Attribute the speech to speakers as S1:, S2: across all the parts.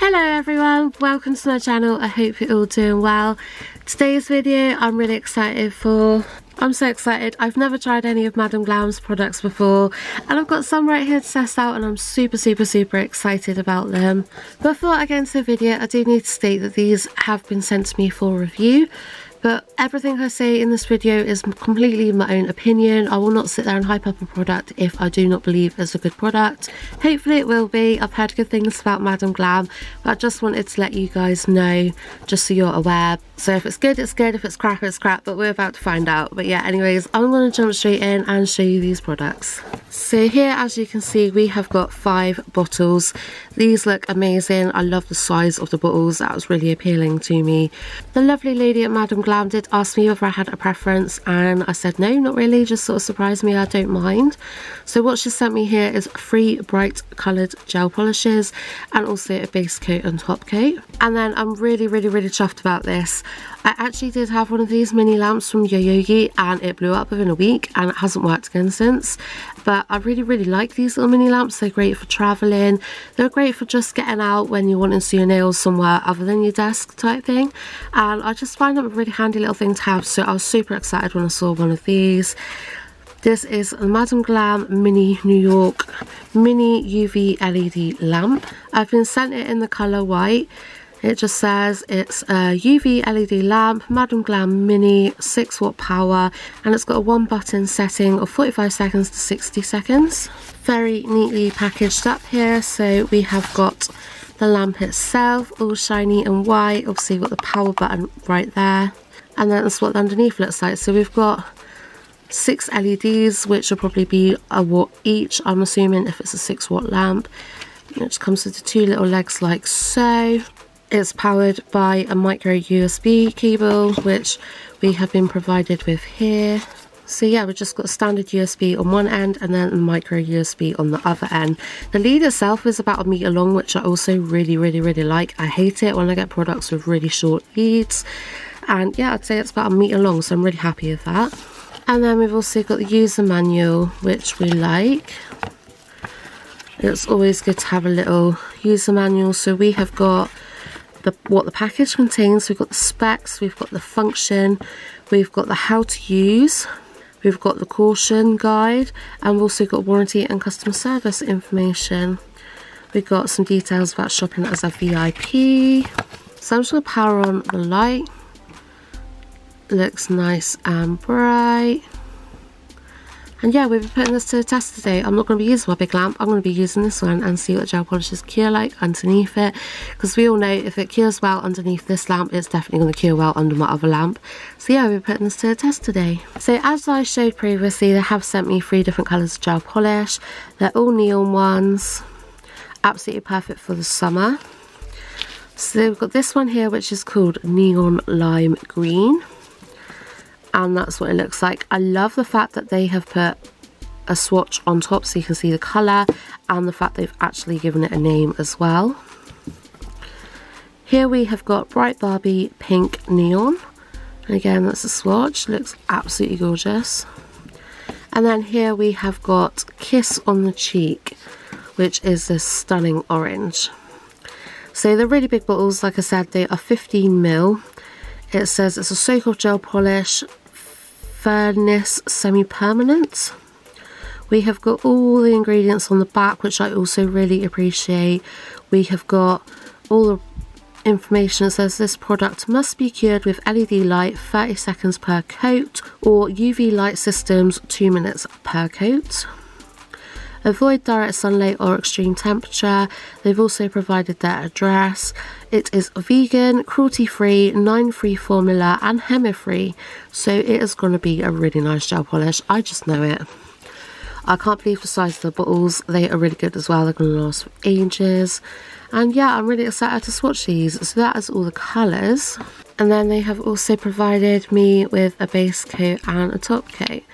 S1: Hello everyone, welcome to my channel. I hope you're all doing well. Today's video I'm really excited for. I'm so excited. I've never tried any of Madam Glam's products before and I've got some right here to test out and I'm super excited about them. Before I get into the video, I do need to state that these have been sent to me for review. But everything I say in this video is completely my own opinion. I will not sit there and hype up a product if I do not believe it's a good product. Hopefully it will be. I've heard good things about Madam Glam, but I just wanted to let you guys know, just so you're aware. So if it's good, it's good. If it's crap, it's crap. But we're about to find out. But yeah, anyways, I'm going to jump straight in and show you these products. So here, as you can see, we have got 5 bottles. These look amazing. I love the size of the bottles. That was really appealing to me. The lovely lady at Madam Glam did ask me if I had a preference and I said no, not really, just sort of surprised me. I don't mind. So what she sent me here is 3 bright coloured gel polishes and also a base coat and top coat. And then I'm really chuffed about this. I actually did have one of these mini lamps from Yoyogi and it blew up within a week and it hasn't worked again since. But I really like these little mini lamps. They're great for travelling. They're great for just getting out when you're wanting to do your nails somewhere other than your desk type thing. And I just find them a really handy little thing to have. So I was super excited when I saw one of these. This is a Madam Glam Mini New York Mini UV LED lamp. I've been sent it in the colour white. It just says it's a UV LED lamp, Madam Glam Mini, 6-watt power, and it's got a 1-button setting of 45 seconds to 60 seconds. Very neatly packaged up here. So we have got the lamp itself, all shiny and white. Obviously you've got the power button right there. And then that's what the underneath looks like. So we've got 6 LEDs, which will probably be a watt each, I'm assuming, if it's a 6-watt lamp. It just comes with the 2 little legs like so. It's powered by a micro USB cable, which we have been provided with here. So yeah, we've just got a standard USB on one end and then a micro USB on the other end. The lead itself is about 1 meter long, which I also really like. I hate it when I get products with really short leads. And yeah, I'd say it's about 1 meter long, so I'm really happy with that. And then we've also got the user manual, which we like. It's always good to have a little user manual. So we have got what the package contains, we've got the specs, we've got the function, we've got the how to use, we've got the caution guide, and we've also got warranty and customer service information. We've got some details about shopping as a VIP. So I'm just going to power on the light. Looks nice and bright. And yeah, we'll be putting this to the test today. I'm not going to be using my big lamp. I'm going to be using this one and see what gel polishes cure like underneath it. Because we all know if it cures well underneath this lamp, it's definitely going to cure well under my other lamp. So yeah, we'll be putting this to the test today. So as I showed previously, they have sent me 3 different colours of gel polish. They're all neon ones. Absolutely perfect for the summer. So we've got this one here, which is called Neon Lime Green. And that's what it looks like. I love the fact that they have put a swatch on top so you can see the colour, and the fact they've actually given it a name as well. Here we have got Bright Barbie Pink Neon. And again, that's a swatch. Looks absolutely gorgeous. And then here we have got Kiss on the Cheek, which is this stunning orange. So they're really big bottles. Like I said, they are 15ml. It says it's a soak-off gel polish, furnace semi-permanent. We have got all the ingredients on the back, which I also really appreciate. We have got all the information. It says this product must be cured with LED light 30 seconds per coat, or UV light systems 2 minutes per coat. Avoid direct sunlight or extreme temperature. They've also provided their address. It is vegan, cruelty-free, 9-free formula and HEMA-free. So it is going to be a really nice gel polish. I just know it. I can't believe the size of the bottles. They are really good as well. They're going to last for ages. And yeah, I'm really excited to swatch these. So that is all the colours. And then they have also provided me with a base coat and a top coat,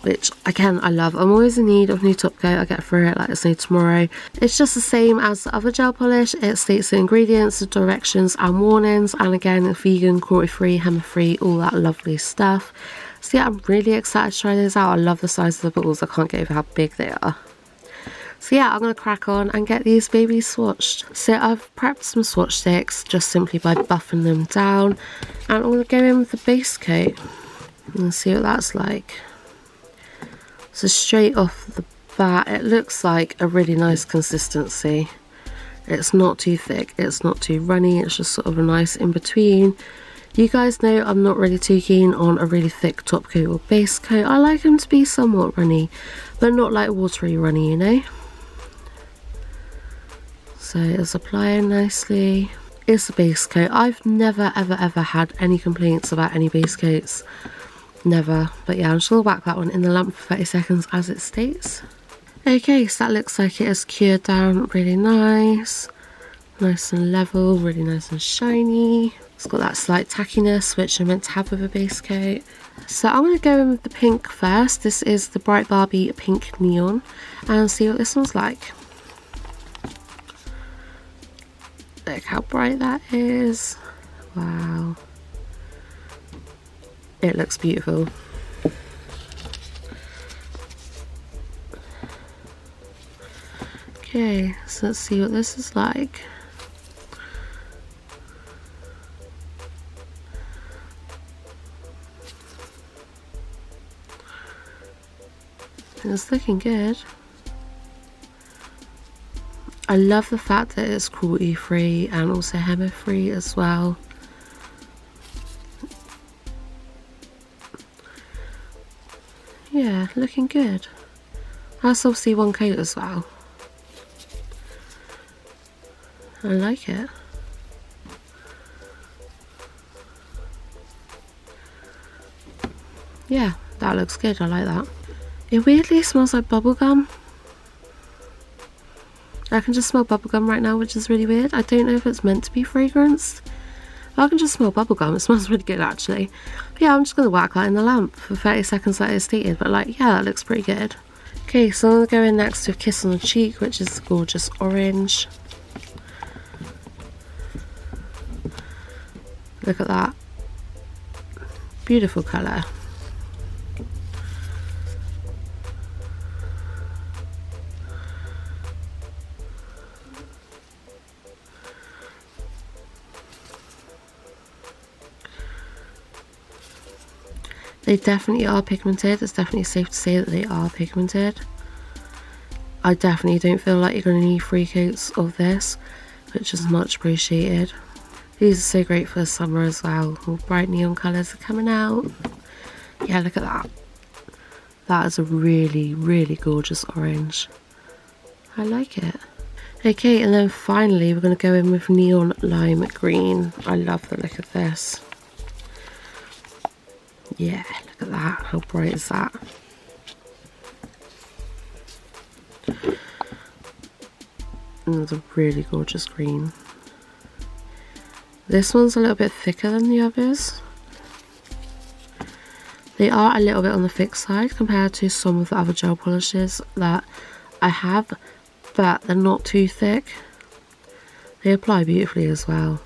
S1: which again I love. I'm always in need of new top coat. I get through it like it's no tomorrow. It's just the same as the other gel polish. It states the ingredients, the directions and warnings, and again it's vegan, cruelty-free, HEMA-free, all that lovely stuff. So yeah, I'm really excited to try those out. I love the size of the bottles. I can't get over how big they are. So yeah, I'm going to crack on and get these babies swatched. So I've prepped some swatch sticks just simply by buffing them down. And I'm going to go in with the base coat and see what that's like. So straight off the bat, it looks like a really nice consistency. It's not too thick, it's not too runny, it's just sort of a nice in between. You guys know I'm not really too keen on a really thick top coat or base coat. I like them to be somewhat runny, but not like watery runny, you know. So it's applying nicely. It's a base coat. I've never ever had any complaints about any base coats. Never. But yeah, I'm just going to whack that one in the lamp for 30 seconds as it states. Okay, so that looks like it has cured down really nice. Nice and level, really nice and shiny. It's got that slight tackiness which I'm meant to have with a base coat. So I'm going to go in with the pink first. This is the Bright Barbie Pink Neon and see what this one's like. Look how bright that is. Wow. It looks beautiful. Okay, so let's see what this is like. It's looking good. I love the fact that it's cruelty free and also hemo free as well. Yeah, looking good. That's obviously one coat as well. I like it. Yeah, that looks good. I like that. It weirdly smells like bubblegum. I can just smell bubblegum right now, which is really weird. I don't know if it's meant to be fragranced. But I can just smell bubblegum. It smells really good actually. But yeah, I'm just going to whack that in the lamp for 30 seconds like I stated. But like, yeah, that looks pretty good. Okay, so I'm going to go in next with Kiss on the Cheek, which is gorgeous orange. Look at that. Beautiful colour. They definitely are pigmented. It's definitely safe to say that they are pigmented. I definitely don't feel like you're going to need 3 coats of this, which is much appreciated. These are so great for the summer as well. All bright neon colours are coming out. Yeah, look at that. That is a really, really gorgeous orange. I like it. Okay, and then finally we're going to go in with Neon Lime Green. I love the look of this. Yeah, look at that. How bright is that? And it's a really gorgeous green. This one's a little bit thicker than the others. They are a little bit on the thick side compared to some of the other gel polishes that I have, but they're not too thick. They apply beautifully as well.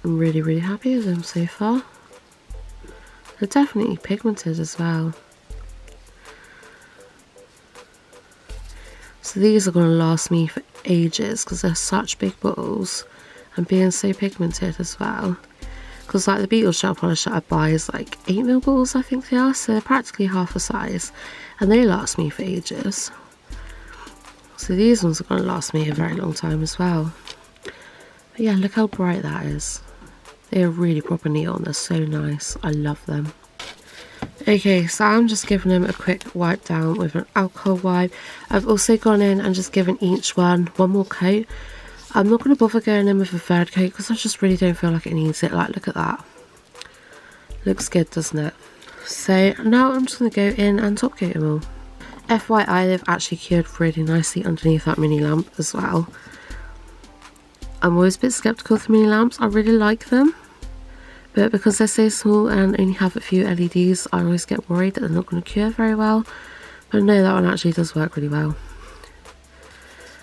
S1: I'm really, really happy with them so far. They're definitely pigmented as well. So these are going to last me for ages because they're such big bottles and being so pigmented as well. Because like the Beetles gel polish that I buy is like 8ml bottles, I think they are, so they're practically half the size and they last me for ages. So these ones are going to last me a very long time as well. But yeah, look how bright that is. They are really proper neon. They're so nice. I love them. Okay, so I'm just giving them a quick wipe down with an alcohol wipe. I've also gone in and just given each one more coat. I'm not going to bother going in with a third coat because I just really don't feel like it needs it. Like, look at that. Looks good, doesn't it? So now I'm just going to go in and top coat them all. FYI, they've actually cured really nicely underneath that mini lamp as well. I'm always a bit skeptical of the mini lamps. I really like them, but because they're so small and only have a few LEDs, I always get worried that they're not going to cure very well. But no, that one actually does work really well.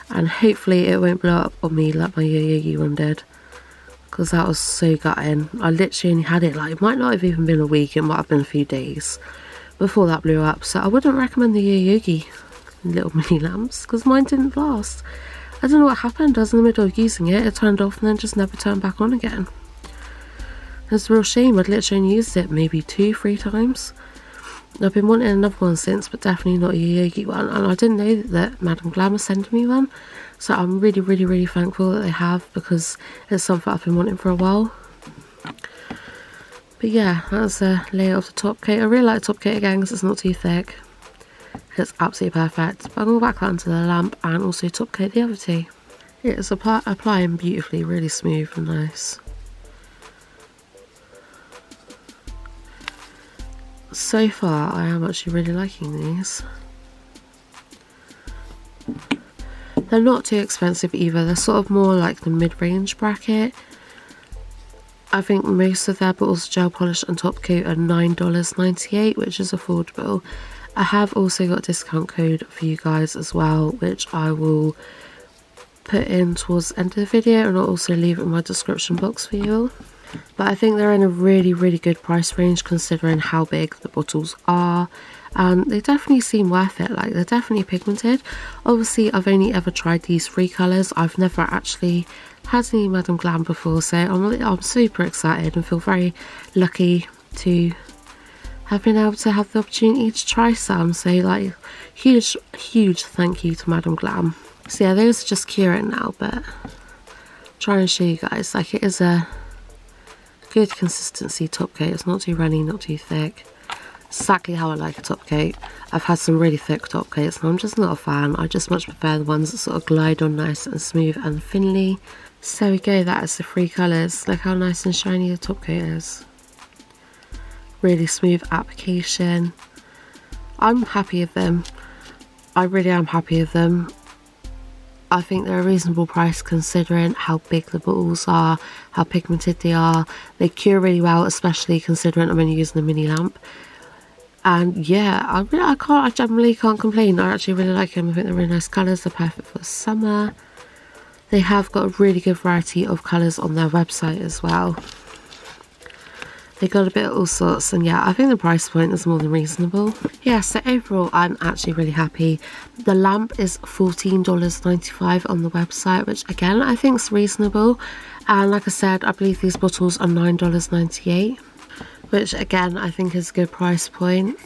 S1: And hopefully it won't blow up on me like my Yo-Yo one did, because that was so gutting. I literally only had it, like, it might not have even been a week, it might have been a few days. before that blew up. So I wouldn't recommend the Yogi little mini lamps because mine didn't last. I don't know what happened. I was in the middle of using it, it turned off and then just never turned back on again. It's a real shame. I'd literally only used it maybe 2-3 times. I've been wanting another one since, but definitely not a Yogi one, and I didn't know that Madam Glam was sending me one, so I'm really thankful that they have, because it's something I've been wanting for a while. But yeah, that's a layer of the top coat. I really like the top coat again because it's not too thick. It's absolutely perfect. But I'm going to whack that onto the lamp and also top coat the other two. It's applying beautifully, really smooth and nice. So far, I am actually really liking these. They're not too expensive either. They're sort of more like the mid-range bracket. I think most of their bottles of gel polish and top coat are $9.98, which is affordable. I have also got a discount code for you guys as well, which I will put in towards the end of the video, and I'll also leave it in my description box for you all. But I think they're in a really good price range considering how big the bottles are, and they definitely seem worth it. Like, they're definitely pigmented. Obviously I've only ever tried these 3 colours. I've never actually had any Madam Glam before, so I'm super excited and feel very lucky to have been able to have the opportunity to try some. So like, huge thank you to Madam Glam. So yeah, those are just curing now, but I'm trying to show you guys, like, it is a good consistency top coat. It's not too runny, not too thick. Exactly how I like a top coat. I've had some really thick top coats and I'm just not a fan. I just much prefer the ones that sort of glide on nice and smooth and thinly. So we go, that is the 3 colours. Look how nice and shiny the top coat is. Really smooth application. I'm happy with them. I really am happy with them. I think they're a reasonable price considering how big the bottles are, how pigmented they are. They cure really well, especially considering I'm only using a mini lamp. And yeah, I generally can't complain. I actually really like them. I think they're really nice colours. They're perfect for summer. They have got a really good variety of colours on their website as well. They got a bit of all sorts, and yeah, I think the price point is more than reasonable. Yeah, so overall I'm actually really happy. The lamp is $14.95 on the website, which again I think is reasonable, and like I said, I believe these bottles are $9.98, which again I think is a good price point.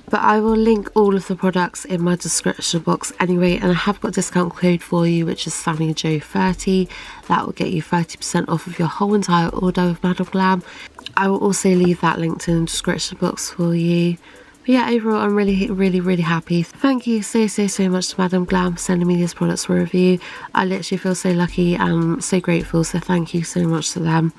S1: But I will link all of the products in my description box anyway, and I have got a discount code for you, which is SammyJo30. That will get you 30% off of your whole entire order with Madam Glam. I will also leave that linked in the description box for you. But yeah, overall I'm really happy. Thank you so much to Madam Glam for sending me these products for review. I literally feel so lucky and so grateful, so thank you so much to them.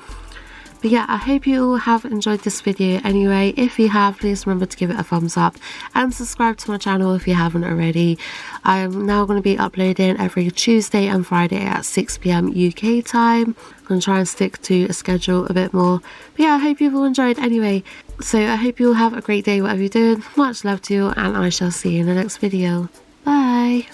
S1: But yeah, I hope you all have enjoyed this video anyway. If you have, please remember to give it a thumbs up and subscribe to my channel if you haven't already. I am now going to be uploading every Tuesday and Friday at 6 PM UK time. I'm going to try and stick to a schedule a bit more. But yeah, I hope you've all enjoyed anyway. So I hope you all have a great day whatever you're doing. Much love to you, and I shall see you in the next video. Bye!